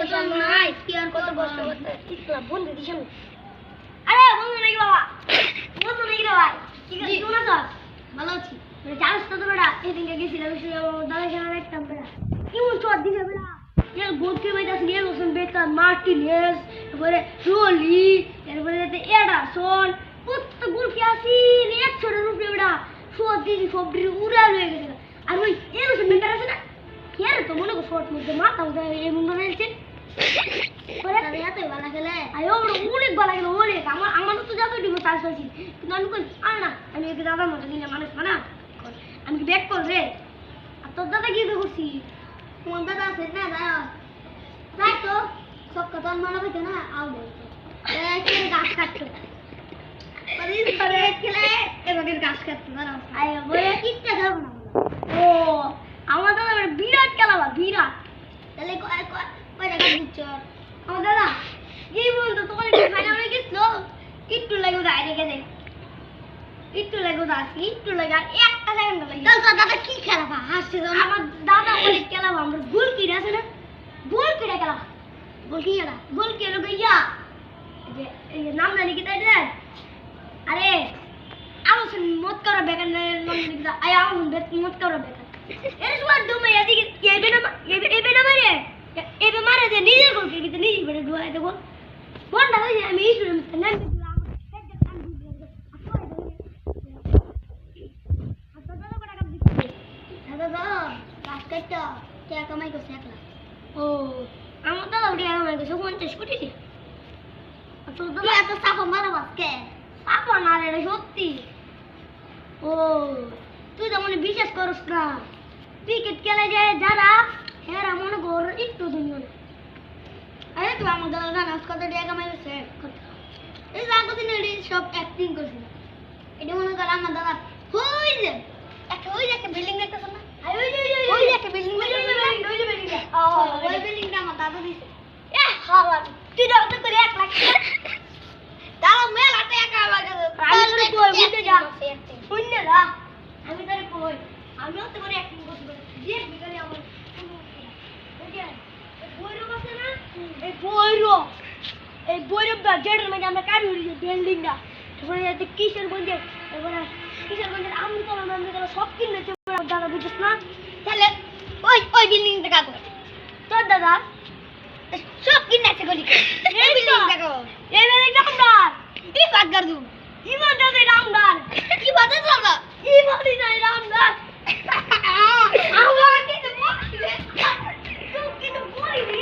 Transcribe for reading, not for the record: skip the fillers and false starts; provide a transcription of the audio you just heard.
পয়সা নাই কি আর কত কষ্ট করতে ইসলাম বন্ধু দিছেন আরে বন্ধু নাকি বাবা বন্ধু নাকি রে ভাই ঠিক আছে কেমন আছিস ভালো আছি জানিস তো তোরা এদিকে গেছিলাম দাদা কেন একদম বেড়া কেমন চট দিছে বেড়া এর গোলকি বাইদাস নিয়ে গেছেন বেকার মার্টিনেস তারপরে রোলি তারপরে এডারসন কত গোলকি আসি এক ছোটের উপরে বেড়া শট দিছি সবটি উড়া হয়ে গেছে আর ওই এরসন মেন্টার আছে না কেন তো মনে কর শট মধ্যে মাথা উঠে এই মুন্ডা নেলছে পরে তাহলে এতই ভালো খেলে আয়ো অনেক ভালো খেলে অনেক আমার তো যত দিব চার্জ পাইছি কিন্তু আমি কই আর না আমি একে দাদার মতো নিলে মানুষ না আমি কি ব্যাক কর রে আর তোর দাদা কি করছি তোমার দাদা আছে না যাই তো সব কথা মনে পেতে না আউ কে গাছ কাটতো খেলে এবার গাছ কাটতো দাঁড়াও আয় বলে কিচ্ছা যাবো না ও আমার দাদা বিরাট খেলাবা বিরাট তাহলে কয়টা গাছ দিচ্ছ আমার দাদা এই বলতো তোমার ফাইনাল হয়ে গেছিল একটু লাগে বাইরে গেছে একটু লাগে আসি একটু লাগে একটা সেকেন্ড লাগে দাদা কি খেলাবা হাসছে আমার দাদা অনেক খেলাবা আমরা গোল কি আছে না গোল কিরা খেলা গোল কি খেলা গোল কি হলো গইয়া এই নাম জানি কি তাই রে আরে আউসন মত করা বেকার নাম লিখা আয় আউসন মত করা বেকার এর সময় দুমে এদিকে এবে না মারে এবে মারে যে নিজের গোল কি নিজে বেড়ে ডুয়াই দেব বন্ধ হয়ে আমি এই শুনে নাম দিলাম দাদা কাজ করতে টাকা কামাই করছে একলা ও আমার দাদা টাকা কামাই করছে 50 কোটি তোর দাদা এত চাপা মারা বাসকে চাপা না রে সত্যি ও তুই তো মনে বিশ্বাস করস না ক্রিকেট খেলে যায় যারা হেরা মনে কর একটু দুনিয়া আরে তুই আমার দাদা জানাস কত টাকা কামাই করছে এই জাগো দিন সব অ্যাক্টিং করছে এটা মনে কর আমার দাদা হই যে একটা বিল্ডিং দেখতেছ না ওই একটা বিল্ডিং ওই বিল্ডিংটা আমার দাদা দিছে হাওয়া তুই দাও তো করে 1 লাখ তাও মেলা টাকা লাগে আমি তোরে কই বুঝতে যা শুনলে না আমি তোরে কই আমিও তো করে অ্যাক্টিং করতে পারি দেখ বিকালে আমার বইরো আছে না এই বইরো দা জেডের মধ্যে আমরা কাটি উড়িয়ে বিল্ডিংটা তারপরে এতে কিশোরগঞ্জে এবারে কিশোরগঞ্জের আমি তো সব কিনেছে দাদা বুঝছিস না তাহলে ওই বিল্ডিংটা কাকো তোর দাদা সব কিনেছে গলি এই বিল্ডিংটা কাকো এই বিল্ডিংটা আমদার এই বাগার দু ইমান দাদা রামদার কি বাতে দাদা ইমানি নাই রামদার আমার কি তো বলছিস তুই কি তো বলিস